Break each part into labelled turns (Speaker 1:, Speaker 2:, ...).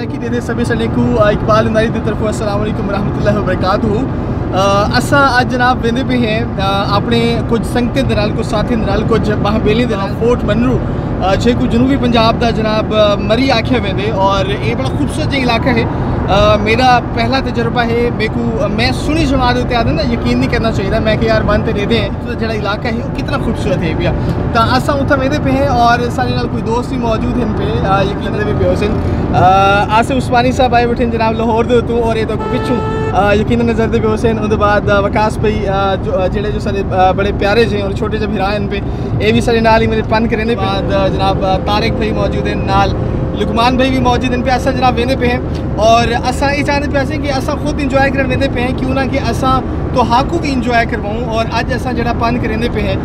Speaker 1: की दे सभी सने को इकबाल नारी की तरफ अस्सलाम वालेकुम रहमतुल्लाहि व बरकातहू। असा आज जनाब वेंदे पे हैं अपने कुछ संगतें दे नाल कुछ साथी दे नाल कुछ महाबेली दे नाल फोर्ट मनरू जे को जनूबी पंजाब का जनाब मरी आख्या वेंदे और ये बड़ा खूबसूरत जो इलाका है। मेरा पहला तजर्बा है मेरे को मैं सुनी सुना दे उत्ते आदे ना यकीन नहीं करना चाहिए मैं कि यार बनते रहते हैं तो जो इलाका है वो कितना खूबसूरत है भैया। तो असा उत्थे वेंदे पे हैं और सारे नाल कोई दोस्त भी मौजूद हैं पे यकीन भी पे हुसैन आसिफ उस्मानी साहब आए बैठे जनाब लाहौर दे तो और ये तो पिछू यकीन नज़र दे पे हुसैन उनके बाद वकास भाई जेड़े जो सारे बड़े प्यारे हैं और छोटे जब हिरा पे ये भी सारे नाल ही मेरे पन करें बाद जनाब तारिक भाई मौजूद हैं नाल लुकमान भाई भी मौजूद हैं पे असा जनाब वेंदे पे हैं और असा ये चाहते पे असें कि असा खुद इंजॉय कर वेंदे पे हैं क्यों ना कि असा तो हाकू भी इंजॉय करवाऊँ और अज असा जरा पन करेंदे पे हैं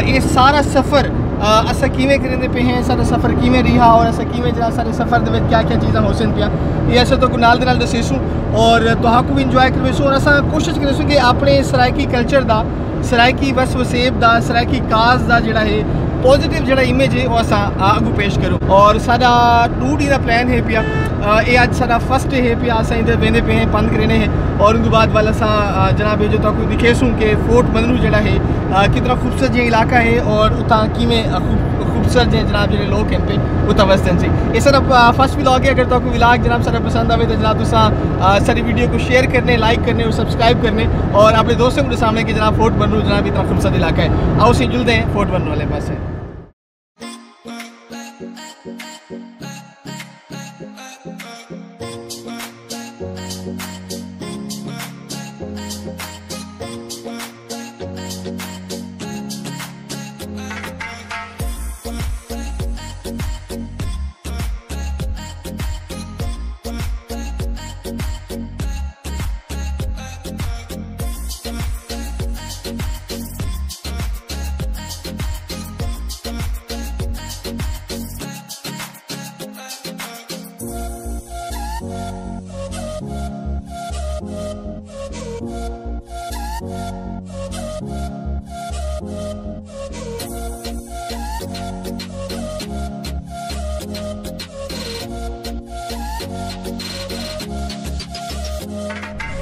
Speaker 1: ये सारा सफ़र असा किवें करेंदे पे हैं सारा सफ़र किवें रिहा और असा किवें जरा सारे सफ़र दे क्या क्या चीज़ां होसन पिया ये ऐसा तो नाल दे नाल दसेसूँ और तो हाकू भी इंजॉय करवेसूँ और असा कोशिश करेसूँ कि अपने सरायकी कल्चर दा सरायकी वस वसेब दा सरायकी काज दा जड़ा है पॉजिटिव जड़ा इमेज है वो असा आगू पेश करूँ और सारा 2 डी का प्लान है पिया ये आज सारा फर्स्ट है पिया असा इधर वेंदे पे हैं पंद करने हैं और उनके बाद वाला सा जनाब जो तो दिखेसूँ कि फोर्ट मनरू जड़ा है कितना खूबसूरत जो इलाका है और उतना किमें खूबसूरत जो जनाब जो लोग हैं पे उतना वस्तन से ये सर फर्स्ट व्लॉग है अगर तो व्लॉग जनाब सारा पसंद आए तो जनाब तुसा सारी वीडियो को शेयर करने लाइक करने और सब्सक्राइब करने और अपने दोस्तों के सामने कि जनाब फोर्ट मनरू जनाब इतना खूबसूरत इलाका है आओ से जुलते हैं फोर्ट मनरू वाले पास है।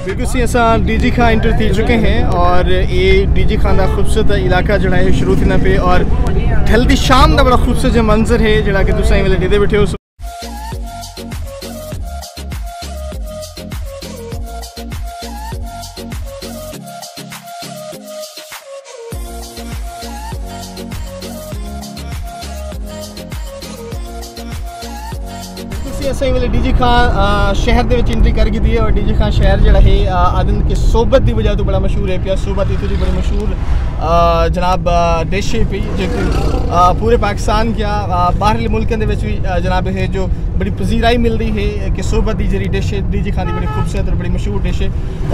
Speaker 1: बिल्कुल सी असा डीजी खां इंटर थी चुके हैं और ये डीजी खां का खूबसूरत इलाका जड़ा है शुरू थी पे और ढलती शाम का बड़ा खूबसूरत मंजर है जड़ा कि तुम वेले डिदे बैठे हो। असें वेले डीजी खां शहर के एंट्री करके दी है और डीजी खां शहर जड़ा है आदन के सोबत की वजह तो बड़ा मशहूर है पिया सोबत इतनी की बड़ी मशहूर जनाब डिश है पी जो पूरे पाकिस्तान क्या बाहरले मुल्कों के भी जनाब है जो बड़ी पजीराई मिल रही है कि सोबत की जी डिश है डीजी खां की बड़ी खूबसूरत और बड़ी मशहूर डिश है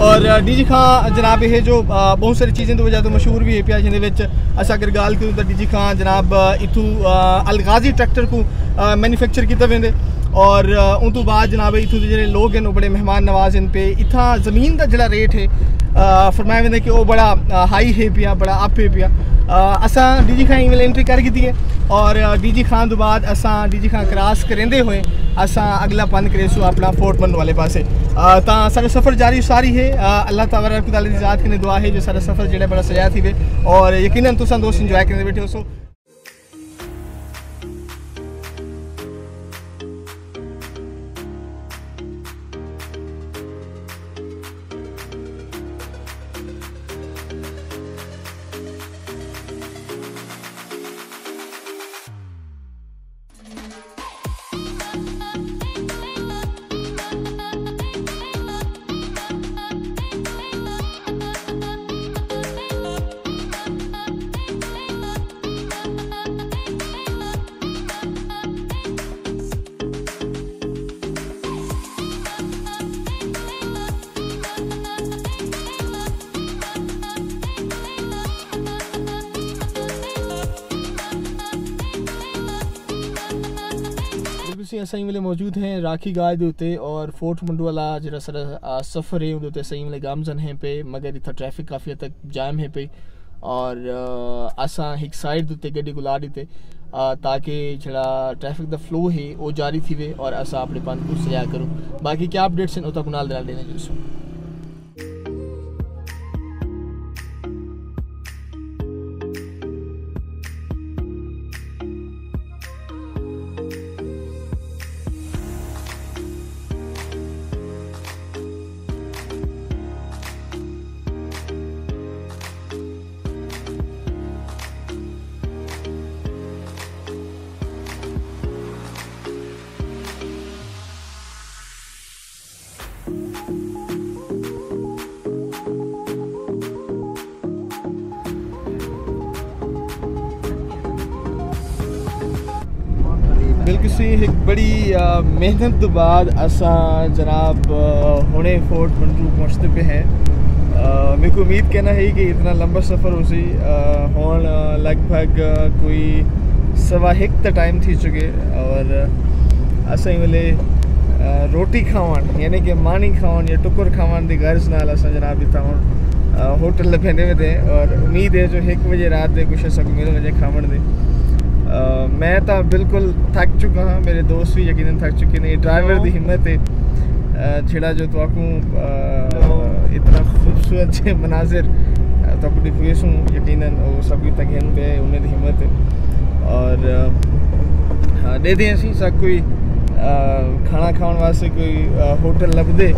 Speaker 1: और डीजी खां जनाब है जो बहुत सारी चीज़ें की वजह तो मशहूर भी है पिया जिन्हें अस अगर गाल करूँ तो डीजी खां जनाब इतू अलगाजी ट्रैक्टर को मैन्युफैक्चर किया वेंदे और उन तो बाद जनाब इतों के जो लोग हैं बड़े मेहमान नवाज हैं पे इतना ज़मीन का जो रेट है फरमाया वेंदे कि वो बड़ा हाई है पिया बड़ा अप है पिया असा डीजी खां वेले एंट्री कर दी है और डीजी खां तो बाद असा डीजी खां क्रॉस करेंदे हुए असा अगला पन करेसू अपना फोर्ट मनरू वाले पासे सारा सफ़र जारी सारी है अल्लाह तबारक व तआला की ज़ात की दुआ है जो सारा सफ़र जो बड़ा सजा थी वे और यकीनन तुसा दोस्त इंजॉय करने बैठे हो सो। सही वेले मौजूद हैं राखी गाय के उत्ते और फोर्ट मंडू वाला जो सारा सफ़र है उहदे सही वेले गामजन है पे मगर इतना ट्रैफिक काफ़ी हद तक जाम है पे और असा एक साइड उत्ते गड्डी को ला दी ताकि जड़ा ट्रैफिक दा फ्लो है वो जारी थी वे और असा अपने पंथ को सजा करूँ। बाकी क्या अपडेट्स हैं उतना कुनाल दलाल देने जो बिल्कुल सी एक बड़ी मेहनत तो बाद असा जनाब हुणे फोर्ट मंडरू पहुँचते पे हैं। मेरे को उम्मीद कहना है कि इतना लंबा सफ़र हो सी हुण लगभग कोई 1:15 टाइम थी चुके और असें वेले रोटी खावन यानी कि मानी खावन या टुकर खावन की गर्ज नाल असां जनाब इतना हुण होटल लभेंदे में थे और उम्मीद है जो 1 बजे रात के कुछ असां मिल वजे खावन दे। मैं तो बिल्कुल थक चुका हाँ, मेरे दोस्त भी यकीनन थक चुके हैं। ड्राइवर की हिम्मत है जेड़ा जो तो इतना खूबसूरत जे मनाजिर तो दिखवेसूँ यकीनन वो सब की तक पे उन्हें हिम्मत है और हाँ दे दें असी सब कोई खाना खाने वास्ते कोई होटल लभदे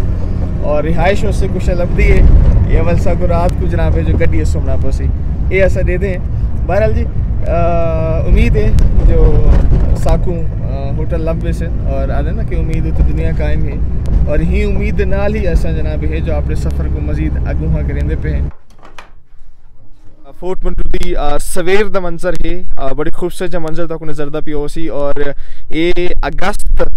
Speaker 1: और रिहाइश उससे कुछ लभदी है ये अवल सा को रात को जनाब जो गड्डी सुनना पोसी ये ऐसा दे दें। बहरहाल जी उम्मीद है जो साकू होटल लभ से और आदे ना कि उम्मीद तो दुनिया कायम है और ही उम्मीद नाल ही असा जनाब है जो अपने सफ़र को मजीद अगूहा करेंदे पे हैं। फोर्ट मंडरू की सवेर का मंजर है बड़ी खूबसूरत जो मंजर तक नजरदा पियो सी और ये अगस्त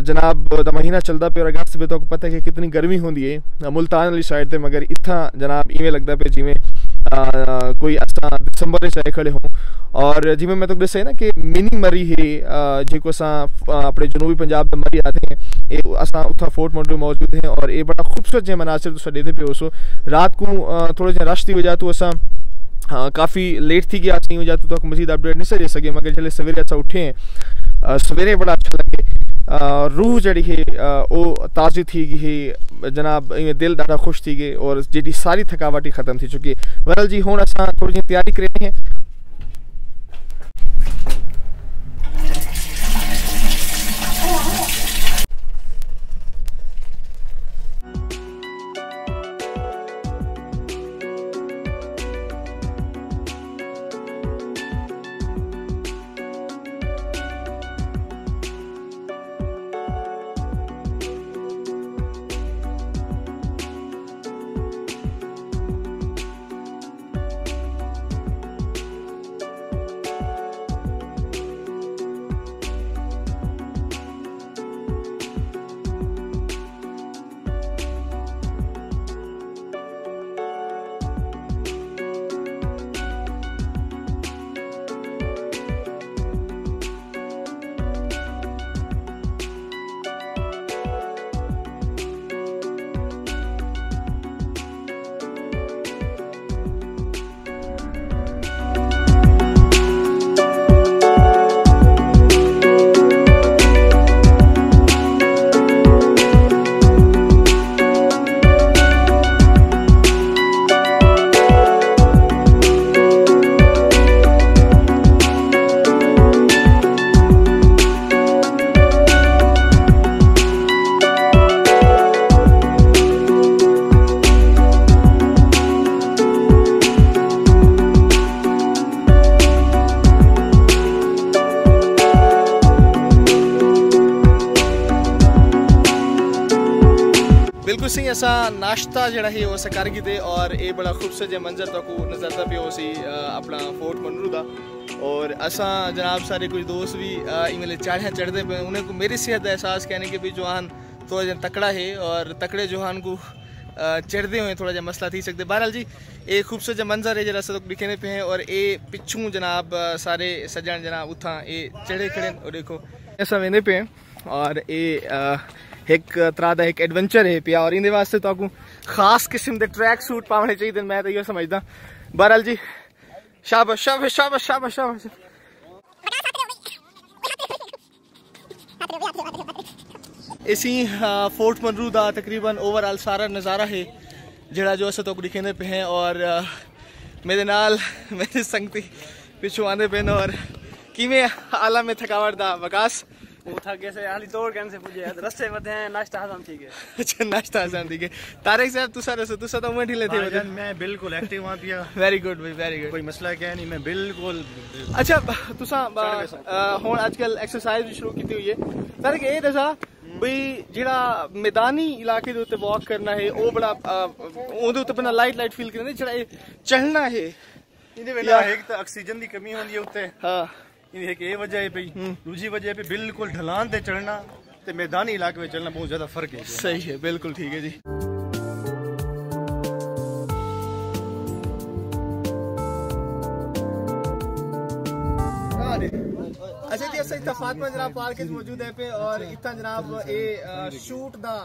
Speaker 1: जनाब दा महीना चलता पे और अगस्त में तो पता है कि कितनी गर्मी होती है मुल्तान वाली साइड ते मगर इतना जनाब इवें लगता पे जिमें कोई असा दिसंबर चाहे खड़े हों और जिमें मैं तो दसे ना कि मिनी मरी है जो असा अपने जनूबी पंजाब में मरी आते हैं ये असा उतना फोर्ट मंडरू मौजूद हैं और ये बड़ा खूबसूरत जो मनासिर तो सडेदे पे हो रात को थोड़ा जो रश की वजह तो असा हाँ काफ़ी लेट थी गया नहीं हो जाता तो मजीद अपडेट नहीं सर सके मगर जल्द सवेरे अच्छा उठे हैं सवेरे बड़ा अच्छा लगे रूह जड़ी है वो ताज़ी थी गई है जनाब दिल ज़्यादा खुश थी गए और जी सारी थकावट ही ख़त्म थी चुकी है। वरल जी हुण असां थोड़ी जी तैयारी कर रहे हैं। बिल्कुल सही असा नाश्ता जड़ा है वो कर गए और ये बड़ा खूबसूरत जो मंजर तक नजरदा पे हो सी अपना फोर्ट मंडरू का और असा जनाब सारे कुछ दोस्त भी इवेले चाढ़ियाँ चढ़ते पे उन्हें को मेरी सेहत का एहसास कहने के भी जोहान थोड़ा जहा तकड़ा है और तकड़े जोहान को चढ़ते हुए थोड़ा जहा मसला थी सकते। बहरहाल जी एक खूबसूरत मंजर है जरा सा दिखने पे हैं और ये पिछू जनाब सारे सजन जनाब उथा ये चढ़े खड़े और देखो ऐसा वेंदे पे और ये एक तरह का एक एडवेंचर है पिया और इन वास्ते तो खास किस्म के ट्रैक सूट पाने चाहिए मैं तो ये समझदा। बहरहाल जी शाबाश शाबाश शाबाश शाबाश शाबाश इसी फोर्ट मनरू का तकरीबन ओवरऑल सारा नज़ारा है जड़ा जो अस तुक दिखेंदे पे हैं। और मेरे नाल मेरे संगती पिछू आंदे पे और किवें आला में थकावट दा वकास
Speaker 2: वो थक गए से हाली तोड़ कैन से पूजे रास्ते में हैं नाश्ता हजम ठीक है।
Speaker 1: अच्छा नाश्ता हजम ठीक है। तारिक साहब तुसा रसो तुसा तो उमें ढीले थे
Speaker 3: भाईजान मैं बिल्कुल एक्टिव आ पिया।
Speaker 1: वेरी गुड भाई वेरी गुड।
Speaker 3: कोई मसला क्या नहीं मैं बिल्कुल।
Speaker 1: अच्छा तुसा हुन आजकल एक्सरसाइज भी शुरू की हुई है। तारिक ये दसा भाई जिहड़ा मैदानी इलाके दे उत्ते वॉक करना है वो बड़ा ओदे उत्ते बना लाइट लाइट फील करना जिहड़ा चढ़ना है
Speaker 3: इहदे वेला एक तो ऑक्सीजन की कमी होंदी है उत्ते।
Speaker 1: हां
Speaker 3: एक ये वजह है भाई दूसरी वजह पे बिल्कुल ढलान ते चढ़ना ते मैदानी इलाके में चलना बहुत ज्यादा फर्क है।
Speaker 1: सही है बिल्कुल ठीक है जी। अच्छा जी असा फातिमा जनाब पार्क मौजूद है पे और इतना जनाब ये शूट दा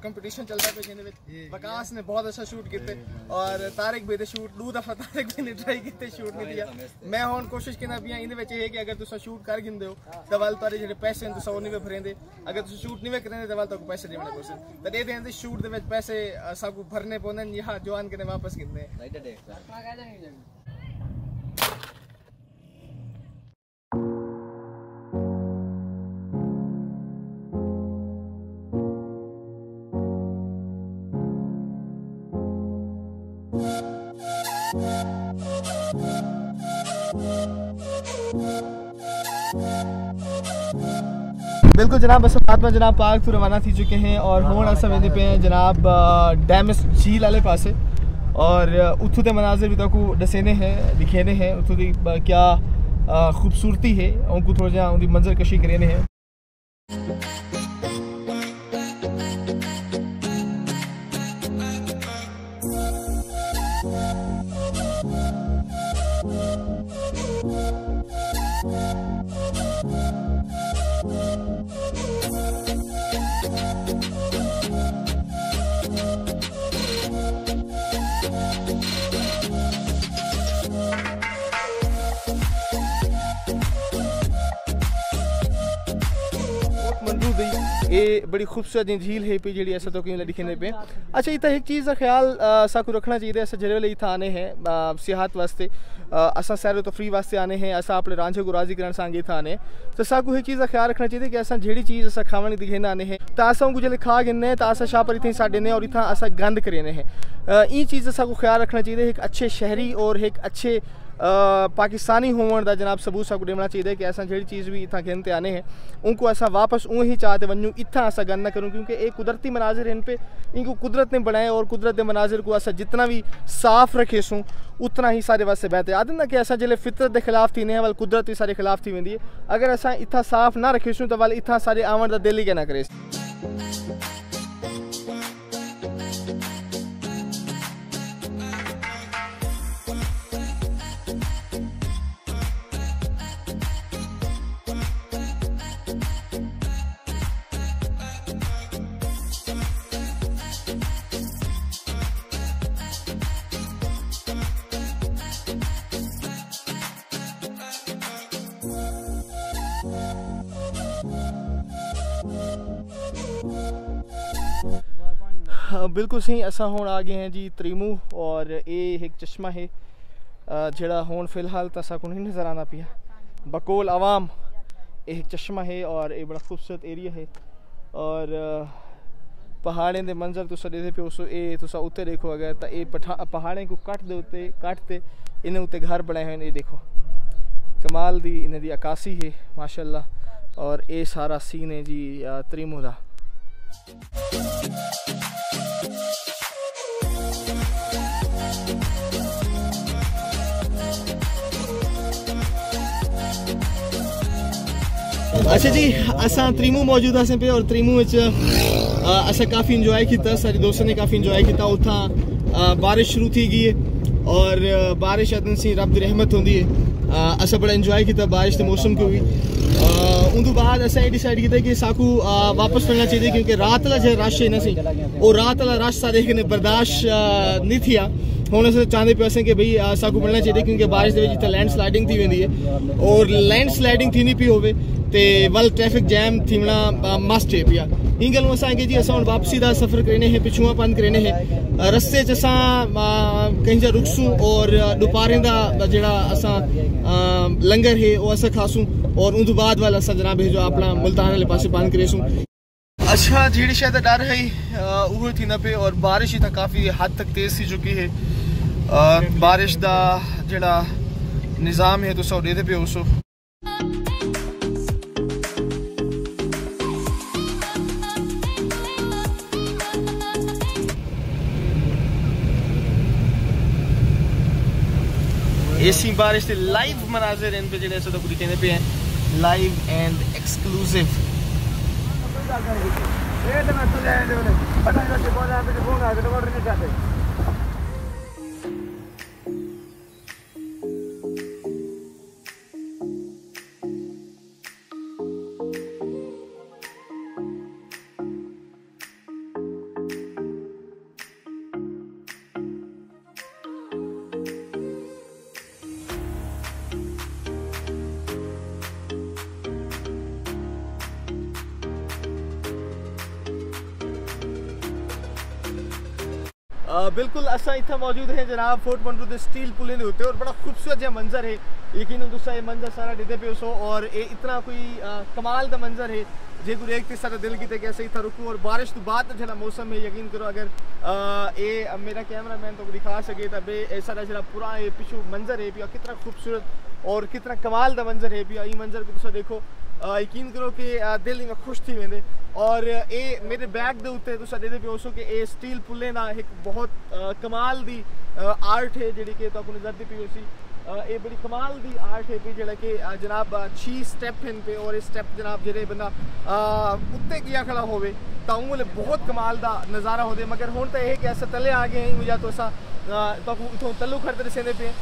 Speaker 1: कंपटीशन चलता पे जिंदे विच वकास ने बहुत अच्छा शूट कीते और तारिक भी दे शूट दो दफा तारिक भी ने ट्राई कीते शूट नहीं दिया। मैं हुन कोशिश करना पिया इंदे विच है कि अगर तुसा शूट कर गिंदे हो तो वाल तारे जेडे पैसे तुसा ओने में भरेंदे अगर तुसा शूट नहीं करेंदे तो वाल तो पैसे देने पड़से तो दे देंदे शूट दे विच पैसे सब को भरने पौंदे या जवान के वापस गिंदे। बिल्कुल जनाब बस फातिमा जनाब पार्क तो रवाना थी चुके हैं और हुण अस वेंदे पे हैं जनाब डैमस झील वाले पासे और उथू के मनाजिर भी तक दसेने हैं दिखेने हैं उथू की क्या खूबसूरती है उनको थोड़ा जा उनकी मंजर कशी करेने हैं। ये बड़ी खूबसूरत झील है पे जी ऐसा तो कहीं दिखने पे। अच्छा इतना एक चीज़ का ख्याल साकू रखना चाहिए अस जरे वेले इतना आने हैं सियाहत वास्ते असा सैर तफरी वास्ते आने हैं असा अपने रांझे को राजी करने सांगे इतना आने तो साकू एक चीज़ का ख्याल रखना चाहिए कि असा जेड़ी चीज़ असा खावन दिखेने आने हैं तो असा उनको जल्द खा गिने तो असा शाह पर इतने साढ़े ने और इतना असा गंद करेने हैं ये चीज़ असा को ख्याल रखना चाहिए एक अच्छे शहरी और एक अच्छे पाकिस्तानी होवन का जनाब सबूत साकू देना चाहिए कि असा जी चीज़ भी इतना गिनते आने हैं उनको असा वापस ऊँ ही चाहते वनूँ इतना असा गंद ना करूँ क्योंकि एक कुदरती मनाजिर इन पे इनको कुदरत ने बनाए और कुदरत के मनाजिर को असा जितना भी साफ रखे सूँ उतना ही सारे वास्ते बेहतर आदत ना कि असा जिले फितरत के खिलाफ थी वाल कुदरत भी सारे खिलाफ थी वेंदी है अगर असा इतना साफ ना रखे सूँ तो वाल इतना सारे आवन का दिल ही क्या ना करे। बिल्कुल सही असा हुण आ गए हैं जी त्रीमू और ये एक चश्मा है जड़ा हुण फिलहाल तो असा को नहीं नज़र आना पिया बकोल आवाम एक चश्मा है और ये बड़ा खूबसूरत एरिया है और पहाड़ें दे मंजर तुसा देखे पे उस ये तुसा उत्ते देखो अगर तो ये पहाड़ें को कट दे उत्ते काटते इन्हें उत्ते घर बनाए हैं ये देखो कमाल दी इन्हें दी अकासी है माशाल्लाह और ये सारा सीन है जी त्रीमू दा। अच्छा जी असा त्रीमू मौजूद असें पे और त्रीमू असा काफ़ी इंजॉय किया सारे दोस्तों ने काफ़ी इंजॉय किया उतना बारिश शुरू थी गई है और बारिश अदन सी रब दी रहमत होंदी है असा बड़ा इंजॉय किया बारिश के मौसम को भी उन बाद असा ये डिसाइड किया कि साकू वापस चलना चाहिए क्योंकि रात वाला जो रश है ना सी और रात वाला रश सारे ने बर्दाश्त नहीं थिया हुण अस चाहते पे कि भाई साकू मिलना चाहिए क्योंकि बारिश के लैंड स्लाइडिंग थी वेंदी है और लैंड स्लाइडिंग थी नहीं पी होवे ते वल ट्रैफिक जैम थीना मस्ट है पिया इन गल्लों असांखे जी असां वापसी का सफ़र करने हैं पिछुआ पंध करने हैं रस्ते च असां कहीं जा रुकसूं और दोपहर का जड़ा असां लंगर है वो असां खासूं और उन बाद वाल असां जनाब जो अपना मुल्तान वाले पासे बंद करेसूं। अच्छा जी शायद डर है वो थी न पे और बारिश ही काफ़ी हद तक तेज़ थी चुकी है। बारिश का जड़ा निज़ाम है तो सौ दे पे उसो ऐसी बारिश से लाइव मनाजिर इन पे जड़े तो कुछ कहने पे हैं लाइव एंड एक्सक्लूसिव। बिल्कुल असा इतना मौजूद है जनाब फोर्ट मंटरू के स्टील पुले के उत्ते और बड़ा खूबसूरत जहा मंजर है। यकीनन तुसा ये मंजर सारा डिदे पे हो और ये इतना कोई कमाल का मंजर है जे को देख के सारा दिल की कि ऐसे इतना रुकूँ और बारिश तो बाद जरा मौसम है। यकीन करो अगर ये मेरा कैमरा मैन तो दिखा सके तो बे सारा जरा पूरा ये पिछू मंजर है पिया कितना खूबसूरत और कितना कमाल का मंजर है पिया। ये मंजर को तुसा देखो यकीन करो कि दिल में खुश थी वेंदे और ये मेरे बैग के उत्ते तुसा दे पे हो कि ये स्टील पुले ना एक बहुत कमाल दी आर्ट है जी कि तो नजर दी पी उसी ये बड़ी कमाल दी आर्ट है जरा कि जनाब 6 स्टेप हैं पे और स्टेप जनाब जे बंदा उत्ते गया खड़ा होवे तो उंगले बहुत कमाल का नज़ारा होते मगर हुण तो यह कि अस तले आ गए हैं या तो असा तो तलू खड़ते सेंदे पे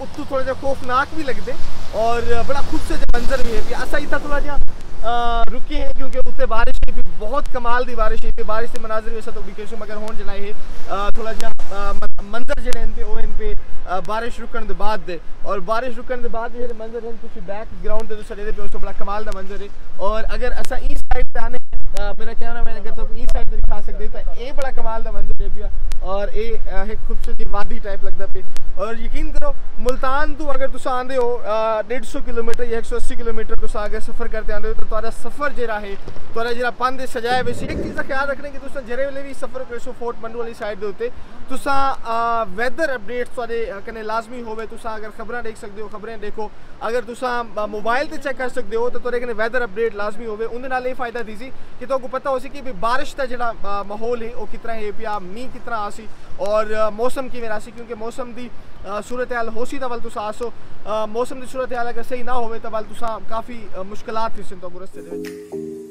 Speaker 1: उत्तू थोड़ा जहा खौफनाक भी लगते और बड़ा खूबसूरत मंजर भी है असा इतना थोड़ा जहा रुके हैं क्योंकि उत्ते बारिश भी बहुत कमाल दी बारिश है बारिश से मनाजिर वैसा तो दिखे मगर हुण जना है थोड़ा जहा मंजर जे इन पे वो इन पे बारिश रुकण के बाद दे और बारिश रुकण के बाद जो मंजर हैं तुम बैकग्राउंड से तुम पे उसको बड़ा कमाल का मंजर है। और अगर असा ई साइड से आने मेरा कैमरा मैन अगर तो ई साइड से दिखा सकते तो ये बड़ा कमाल का मंजर है पिया और ये एक खूबसूरत वादी टाइप लगता पे और यकीन करो मुल्तान तो अगर तुम आते हो 150 किलोमीटर या 180 किलोमीटर तुम अगर सफ़र करते आते हो तो तुम्हारा सफ़र जरा है तुम्हारा जरा पंध सजाया वैसे एक चीज़ का ख्याल रखना कि तुम जरे वेले भी सफ़र करो फोर्ट मंटरू वाली साइड के उत्ते तुसा वैदर अपडेट्स थोड़े कने लाजमी होवे तुसा अगर खबरें देख सकते हो खबरें देखो अगर तुसा मोबाइल से चेक कर सकते हो तो थोड़े कने वैदर अपडेट लाजमी होवे उनके नाल ये फायदा दीसी कि तो पता हो सी कि बारिश का जड़ा माहौल है वो कितना है पिया मीह कितना आसी और मौसम की रासी क्योंकि मौसम की सूरत हाल हो सी तो वाल तुसा आसो मौसम की सूरत हाल अगर सही ना होवे तो वाल तुसा काफ़ी मुश्किलात थी तो रस्ते